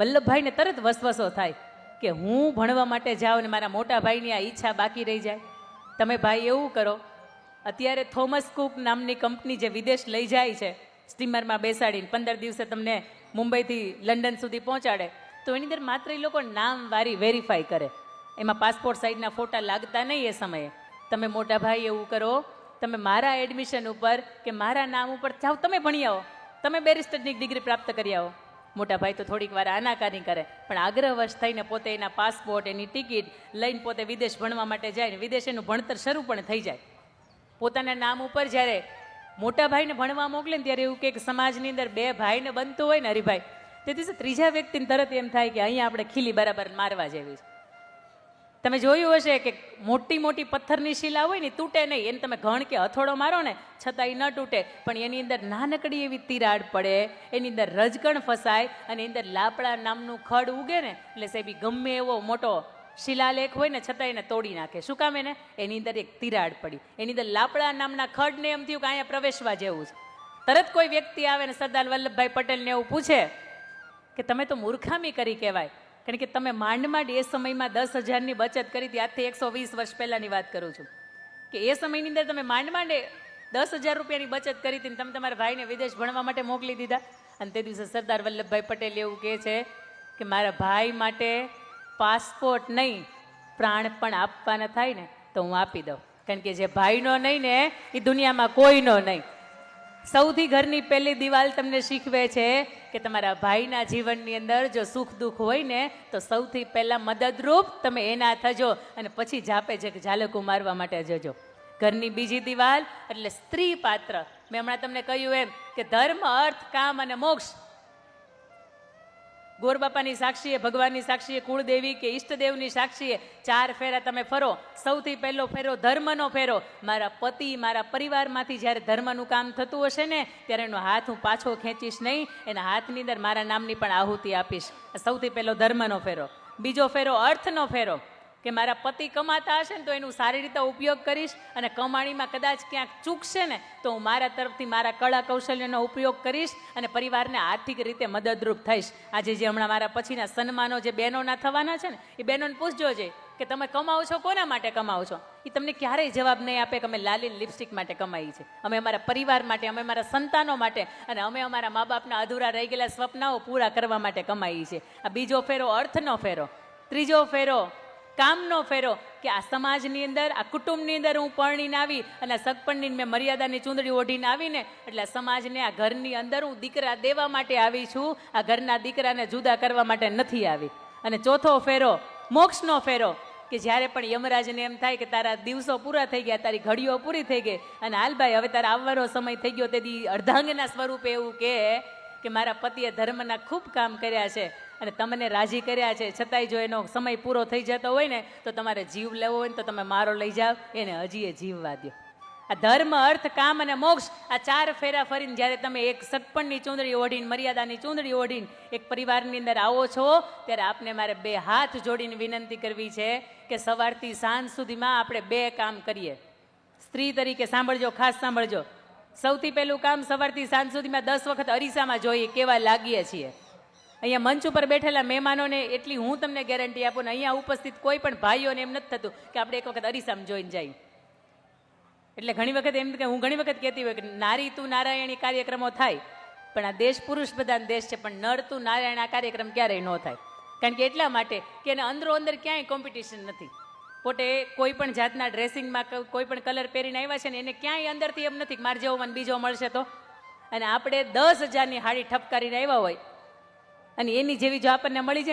S1: વલ્લભભાઈને તરત વસવસો થાય કે હું ભણવા માટે જાઉં ને મારા મોટા ભાઈની આ ઈચ્છા બાકી રહી જાય. તમે ભાઈ એવું કરો, અત્યારે થોમસ કુક નામની કંપની જે વિદેશ લઈ જાય છે સ્ટીમરમાં બેસાડીને 15 દિવસે તમને મુંબઈથી લંડન સુધી પહોંચાડે, તો એની અંદર માત્ર એ લોકો નામવારી વેરીફાઈ કરે, એમાં પાસપોર્ટ સાઇઝના ફોટા લાગતા નહીં. એ સમયે તમે મોટા ભાઈ એવું કરો, તમે મારા એડમિશન ઉપર કે મારા નામ ઉપર જાઓ, તમે ભણી આવો, તમે બેરિસ્ટરની ડિગ્રી પ્રાપ્ત કરી આવો. મોટા ભાઈ તો થોડીક વાર આનાકાની કરે, પણ આગ્રહવશ થઈને પોતે એના પાસપોર્ટ, એની ટિકિટ લઈને પોતે વિદેશ ભણવા માટે જાય ને વિદેશ એનું ભણતર શરૂ પણ થઈ જાય. પોતાના નામ ઉપર જ્યારે મોટા ભાઈને ભણવા મોકલે ને ત્યારે એવું કે સમાજની અંદર 2 ભાઈને બનતું હોય ને હરિભાઈ, તેથી ત્રીજા વ્યક્તિને તરત એમ થાય કે અહીંયા આપણે ખીલી બરાબર મારવા જેવી છે. તમે જોયું હશે કે મોટી મોટી પથ્થરની શિલા હોય ને તૂટે નહીં, એને તમે ઘણ કે હથોડો મારો ને છતાં એ ન તૂટે, પણ એની અંદર નાનકડી એવી તિરાડ પડે, એની અંદર રજકણ ફસાય અને એની અંદર લાપડા નામનું ખડ ઉગે ને એટલે સાહેબ ગમે એવો મોટો શિલાલેખ હોય ને છતાં એને તોડી નાખે. શું કામ? એને એની અંદર એક તિરાડ પડી, એની અંદર લાપડા નામના ખડને એમ થયું કે અહીંયા પ્રવેશવા જેવું છે. તરત કોઈ વ્યક્તિ આવે ને સરદાર વલ્લભભાઈ પટેલને એવું પૂછે કે તમે તો મૂર્ખામી કરી કહેવાય, કારણ કે તમે માંડ એ સમયમાં 10,000ની બચત કરી હતી. આજથી 120 વર્ષ પહેલાંની વાત કરું છું કે એ સમયની અંદર તમે માંડ 10,000 રૂપિયાની બચત કરી હતી ને તમે તમારા ભાઈને વિદેશ ભણવા માટે મોકલી દીધા. અને તે દિવસે સરદાર વલ્લભભાઈ પટેલ એવું કહે છે કે મારા ભાઈ માટે પાસપોર્ટ નહીં પ્રાણ પણ આપવાના થાય ને તો હું આપી દઉં, કારણ કે જે ભાઈનો નહીં ને એ દુનિયામાં કોઈનો નહીં. સૌથી ઘરની પહેલી દિવાલ તમને શીખવે છે કે તમારા ભાઈના જીવનની અંદર જો સુખ દુઃખ હોય ને તો સૌથી પહેલાં મદદરૂપ તમે એના થજો અને પછી જાપે છે કે ઝાલકું મારવા માટે જજો. ઘરની બીજી દિવાલ એટલે સ્ત્રી પાત્ર. મેં હમણાં તમને કહ્યું એમ કે ધર્મ, અર્થ, કામ અને મોક્ષ ગોરબાપાની સાક્ષીએ, ભગવાનની સાક્ષીએ, કુળદેવી કે ઈષ્ટદેવની સાક્ષીએ 4 ફેરા તમે ફરો. સૌથી પહેલો ફેરો ધર્મનો ફેરો. મારા પતિ, મારા પરિવારમાંથી જ્યારે ધર્મનું કામ થતું હશે ને ત્યારે એનો હાથ હું પાછો ખેંચીશ નહીં, એના હાથની અંદર મારા નામની પણ આહુતિ આપીશ. સૌથી પહેલો ધર્મનો ફેરો. બીજો ફેરો અર્થનો ફેરો કે મારા પતિ કમાતા હશે ને તો એનું સારી રીતે ઉપયોગ કરીશ અને કમાણીમાં કદાચ ક્યાંક ચૂકશે ને તો હું મારા તરફથી મારા કળા કૌશલ્યનો ઉપયોગ કરીશ અને પરિવારને આર્થિક રીતે મદદરૂપ થઈશ. આજે જે હમણાં મારા પછીના સન્માનો જે બહેનોના થવાના છે ને એ બહેનોને પૂછજો છે કે તમે કમાવો છો કોના માટે કમાવો છો. એ તમને ક્યારેય જવાબ નહીં આપે કે અમે લાલી લિપસ્ટિક માટે કમાઈ છે, અમે અમારા પરિવાર માટે, અમે અમારા સંતાનો માટે અને અમે અમારા મા બાપના અધૂરા રહી ગયેલા સ્વપ્નાઓ પૂરા કરવા માટે કમાઈ છે. આ બીજો ફેરો અર્થનો ફેરો. ત્રીજો ફેરો કામનો ફેરો કે આ સમાજની અંદર, આ કુટુંબની અંદર હું પરણીને આવી અને સગપણની મેં મર્યાદાની ચૂંદડી ઓઢીને આવીને એટલે સમાજને, આ ઘરની અંદર હું દીકરા દેવા માટે આવી છું, આ ઘરના દીકરાને જુદા કરવા માટે નથી આવી. અને ચોથો ફેરો મોક્ષનો ફેરો કે જ્યારે પણ યમરાજને એમ થાય કે તારા દિવસો પૂરા થઈ ગયા, તારી ઘડીઓ પૂરી થઈ ગઈ અને હાલભાઈ હવે તારા આવવાનો સમય થઈ ગયો, તેથી અર્ધાંગના સ્વરૂપે એવું કહે કે મારા પતિએ ધર્મના ખૂબ કામ કર્યા છે અને તમને રાજી કર્યા છે, છતાંય જો એનો સમય પૂરો થઈ જતો હોય ને તો તમારે જીવ લેવો હોય ને તો તમે મારો લઈ જાઓ, એને હજી જીવવા દો. આ ધર્મ, અર્થ, કામ અને મોક્ષ, આ 4 ફેરા ફરીને જ્યારે તમે એક સગપણની ચૂંદડી ઓઢીને, મર્યાદાની ચૂંદડી ઓઢીને એક પરિવારની અંદર આવો છો ત્યારે આપને મારે 2 હાથ જોડીને વિનંતી કરવી છે કે સવારથી સાંજ સુધીમાં આપણે 2 કામ કરીએ. સ્ત્રી તરીકે સાંભળજો, ખાસ સાંભળજો. સૌથી પહેલું કામ, સવારથી સાંજ સુધીમાં 10 વખત અરીસામાં જોઈએ કેવા લાગીએ છીએ. અહીંયા મંચ ઉપર બેઠેલા મહેમાનોને એટલી હું તમને ગેરંટી આપું ને અહીંયા ઉપસ્થિત કોઈ પણ ભાઈઓને એમ નથી થતું કે આપણે એક વખત અરીસામાં જોઈને જઈએ. એટલે ઘણી વખત એમ કે હું ઘણી વખત કહેતી હોય કે નારી તું નારાયણી કાર્યક્રમો થાય પણ આ દેશ પુરુષ બધાનો દેશ છે, પણ નર તું નારાયણ આ કાર્યક્રમ ક્યારેય ન થાય. કારણ કે એટલા માટે કે એને અંદરો અંદર ક્યાંય કોમ્પિટિશન નથી. પોતે કોઈ પણ જાતના ડ્રેસિંગમાં કોઈ પણ કલર પહેરીને આવ્યા છે ને એને ક્યાંય અંદરથી એમ નથી કે મારે જેવો મને બીજો મળશે તો. અને આપણે 10,000ની હાડી ઠપકારીને આવ્યા હોય અને એની જેવી જો આપણને મળી જાય